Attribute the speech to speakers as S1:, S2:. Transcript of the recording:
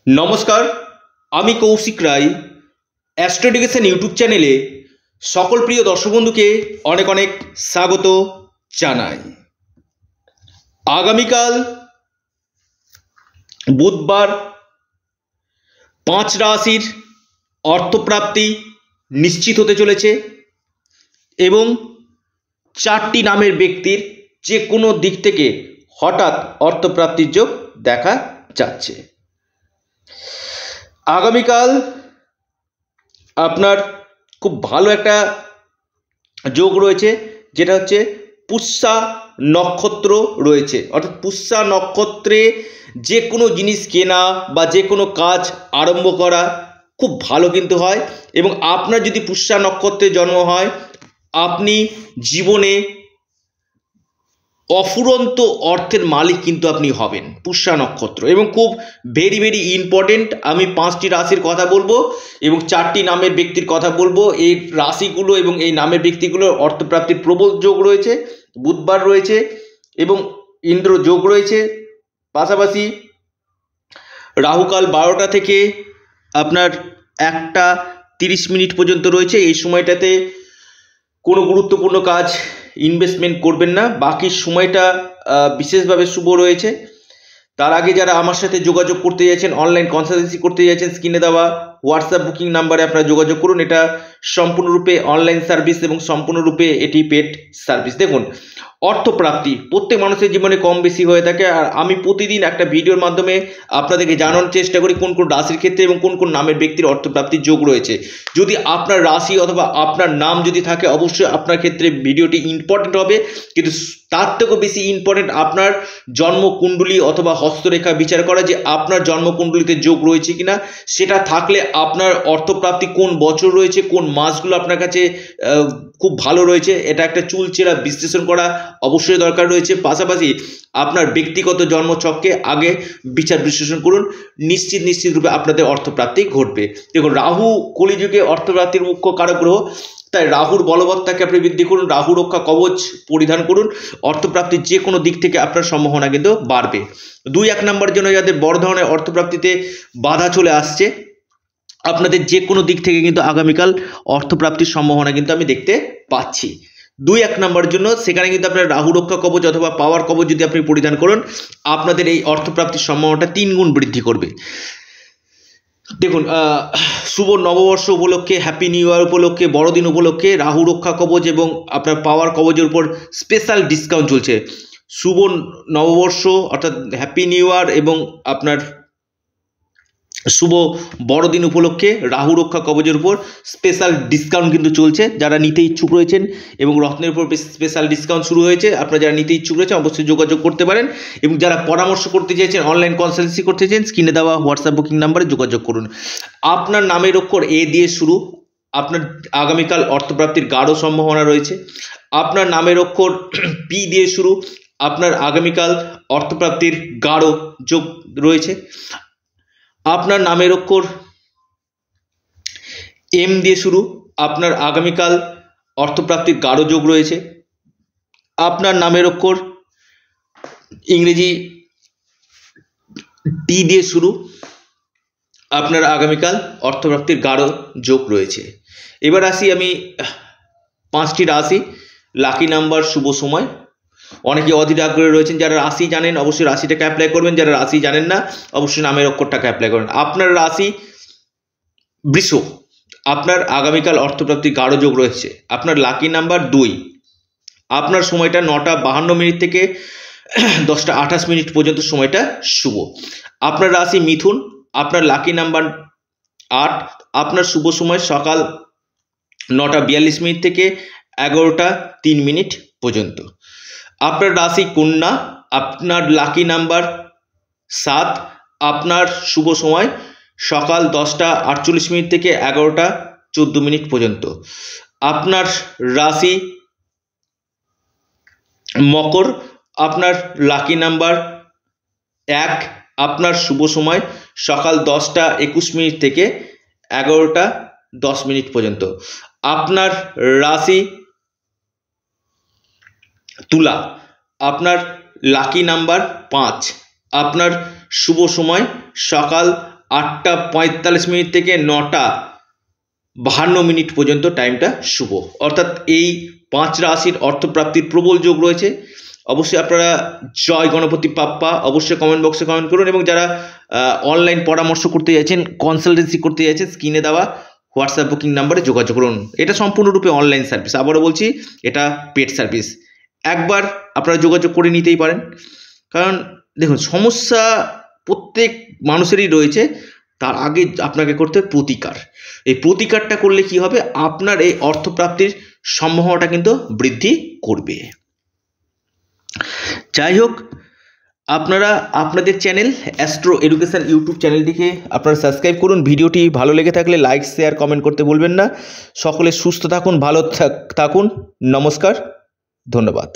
S1: নমস্কার, আমি কৌশিক রায়। Astro education YouTube চ্যানেলে সকল প্রিয় দর্শক বন্ধুকে অনেক অনেক স্বাগত জানাই। আগামীকাল বুধবার 5 রাশির অর্থপ্রাপ্তি নিশ্চিত হতে চলেছে এবং 4টি নামের ব্যক্তির যে কোনো দিক থেকে হঠাৎ অর্থপ্রাপ্তির যোগ দেখা যাচ্ছে। আগামীকাল আপনার খুব ভালো একটা যোগ রয়েছে, যেটা হচ্ছে পুষ্যা নক্ষত্র রয়েছে। অর্থাৎ পুষ্যা নক্ষত্রে যে কোনো জিনিস কেনা বা যে কোনো কাজ আরম্ভ করা খুব ভালো কিন্তু হয়। এবং আপনার যদি পুষ্যা নক্ষত্রে জন্ম হয়, আপনি জীবনে অফুরন্ত অর্থের মালিক কিন্তু আপনি হবেন। পুষ্যা নক্ষত্র এবং খুব ভেরি ভেরি ইম্পর্টেন্ট। আমি 5টি রাশির কথা বলবো এবং 4টি নামের ব্যক্তির কথা বলবো। এই রাশিগুলো এবং এই নামের ব্যক্তিগুলোর অর্থপ্রাপ্তির প্রবল যোগ রয়েছে। বুধবার রয়েছে এবং ইন্দ্র যোগ রয়েছে। পাশাপাশি রাহুকাল 12টা থেকে আপনার 1:30 পর্যন্ত রয়েছে। এই সময়টাতে কোনো গুরুত্বপূর্ণ কাজ ইনভেস্টমেন্ট করবেন না। বাকি সময়টা বিশেষভাবে শুভ রয়েছে। তার আগে যারা আমার সাথে যোগাযোগ করতে চাইছেন, অনলাইন কনসালটেন্সি করতে চাইছেন, স্ক্রিনে দেওয়া হোয়াটসঅ্যাপ বুকিং নাম্বারে আপনারা যোগাযোগ করুন। এটা সম্পূর্ণরূপে অনলাইন সার্ভিস এবং সম্পূর্ণরূপে এটি পেড সার্ভিস। দেখুন, অর্থপ্রাপ্তি প্রত্যেক মানুষের জীবনে কম বেশি হয়ে থাকে, আর আমি প্রতিদিন একটা ভিডিওর মাধ্যমে আপনাদেরকে জানানোর চেষ্টা করি কোন কোন রাশির ক্ষেত্রে এবং কোন কোন নামের ব্যক্তির অর্থপ্রাপ্তির যোগ রয়েছে। যদি আপনার রাশি অথবা আপনার নাম যদি থাকে, অবশ্যই আপনার ক্ষেত্রে ভিডিওটি ইম্পর্টেন্ট হবে। কিন্তু তার থেকেও বেশি ইম্পর্টেন্ট আপনার জন্মকুণ্ডলী অথবা হস্তরেখা বিচার করা, যে আপনার জন্মকুণ্ডলীতে যোগ রয়েছে কিনা। সেটা থাকলে আপনার অর্থপ্রাপ্তি কোন বছর রয়েছে, কোন মাসগুলো আপনার কাছে খুব ভালো রয়েছে, এটা একটা চুলচেরা বিশ্লেষণ করা অবশ্যই দরকার রয়েছে। পাশাপাশি আপনার ব্যক্তিগত জন্মছককে আগে বিচার বিশ্লেষণ করুন। নিশ্চিত রূপে আপনাদের অর্থপ্রাপ্তি ঘটবে। দেখুন, রাহু কলিযুগে অর্থপ্রাপ্তির মুখ্য কারক গ্রহ, তাই রাহুর বলবত্তাকে আপনি বৃদ্ধি করুন, রাহু রক্ষা কবচ পরিধান করুন। অর্থপ্রাপ্তির যে কোনো দিক থেকে আপনার সম্ভাবনা কিন্তু বাড়বে। 2-1 নম্বরের জন্য যাদের বড় ধরনের অর্থপ্রাপ্তিতে বাধা চলে আসছে, আপনাদের যে কোনো দিক থেকে কিন্তু আগামীকাল অর্থপ্রাপ্তির সম্ভাবনা কিন্তু আমি দেখতে পাচ্ছি। 2-1 নম্বরের জন্য সেখানে কিন্তু আপনার রাহু রক্ষা কবচ অথবা পাওয়ার কবচ যদি আপনি পরিধান করুন, আপনাদের এই অর্থপ্রাপ্তির সম্ভাবনাটা 3 গুণ বৃদ্ধি করবে। দেখুন, শুভ নববর্ষ উপলক্ষে, হ্যাপি নিউ ইয়ার উপলক্ষে, বড়দিন উপলক্ষে রাহু রক্ষা কবচ এবং আপনার পাওয়ার কবচের উপর স্পেশাল ডিসকাউন্ট চলছে। শুভ নববর্ষ অর্থাৎ হ্যাপি নিউ ইয়ার এবং আপনার শুভ বড়দিন উপলক্ষে রাহু রক্ষা কবচের উপর স্পেশাল ডিসকাউন্ট কিন্তু চলছে। যারা নিতে ইচ্ছুক রয়েছেন এবং রত্নের উপর স্পেশাল ডিসকাউন্ট শুরু হয়েছে, আপনারা যারা নিতে ইচ্ছুক রয়েছেন অবশ্যই যোগাযোগ করতে পারেন। এবং যারা পরামর্শ করতে চাইছেন, অনলাইন কনসালটেন্সি করতে চাইছেন, স্ক্রিনে দেওয়া হোয়াটসঅ্যাপ বুকিং নাম্বারে যোগাযোগ করুন। আপনার নামের অক্ষর এ দিয়ে শুরু, আপনার আগামীকাল অর্থপ্রাপ্তির গাঢ় সম্ভাবনা রয়েছে। আপনার নামের অক্ষর পি দিয়ে শুরু, আপনার আগামীকাল অর্থপ্রাপ্তির গাঢ় যোগ রয়েছে। আপনার নামের অক্ষর এম দিয়ে শুরু, আপনার আগামীকাল অর্থপ্রাপ্তির গাঢ় যোগ রয়েছে। আপনার নামের অক্ষর ইংরেজি টি দিয়ে শুরু, আপনার আগামীকাল অর্থপ্রাপ্তির গাঢ় যোগ রয়েছে। এবার আসি আমি 5টি রাশি, লাকি নাম্বার, শুভ সময়। অনেকে অধীর আগ্রহে রয়েছেন, যারা রাশি জানেন অবশ্যই রাশিটাকে অ্যাপ্লাই করবেন, যারা রাশি জানেন না অবশ্যই নামের অক্ষরটাকে অ্যাপ্লাই করবেন। আপনার রাশি বৃষ, আপনার আগামীকাল অর্থপ্রাপ্তির গাঢ় যোগ রয়েছে। আপনার লাকি নাম্বার 2, আপনার সময়টা 9:52 থেকে 10:28 পর্যন্ত সময়টা শুভ। আপনার রাশি মিথুন, আপনার লাকি নাম্বার 8, আপনার শুভ সময় সকাল 9:42 থেকে 11:03 পর্যন্ত। আপনার রাশি কন্যা, আপনার লাকি নাম্বার 7, আপনার শুভ সময় সকাল 10:48 থেকে 11:14 পর্যন্ত। আপনার রাশি মকর, আপনার লাকি নাম্বার 1, আপনার শুভ সময় সকাল 10:21 থেকে 11:10 পর্যন্ত। আপনার রাশি তুলা, আপনার লাকি নাম্বার 5, আপনার শুভ সময় সকাল 8:45 থেকে 9:52 পর্যন্ত টাইমটা শুভ। অর্থাৎ এই 5 রাশির অর্থপ্রাপ্তির প্রবল যোগ রয়েছে। অবশ্যই আপনারা জয় গণপতি বাপ্পা অবশ্যই কমেন্ট বক্সে কমেন্ট করুন, এবং যারা অনলাইন পরামর্শ করতে চাইছেন, কনসালটেন্সি করতে চাইছেন, স্ক্রিনে দেওয়া হোয়াটসঅ্যাপ বুকিং নাম্বারে যোগাযোগ করুন। এটা সম্পূর্ণরূপে অনলাইন সার্ভিস, আবারও বলছি এটা পেড সার্ভিস। একবার আপনারা যোগাযোগ করে নিতেই পারেন, কারণ দেখুন সমস্যা প্রত্যেক মানুষেরই রয়েছে, তার আগে আপনাকে করতে হবে প্রতিকার। এই প্রতিকারটা করলে কি হবে, আপনার এই অর্থপ্রাপ্তির সম্ভাবনাটা কিন্তু বৃদ্ধি করবে। যাই হোক, আপনারা আপনাদের চ্যানেল অ্যাস্ট্রো এডুকেশন ইউটিউব চ্যানেলটিকে আপনারা সাবস্ক্রাইব করুন। ভিডিওটি ভালো লেগে থাকলে লাইক, শেয়ার, কমেন্ট করতে ভুলবেন না। সকলে সুস্থ থাকুন, ভালো থাকুন। নমস্কার, ধন্যবাদ।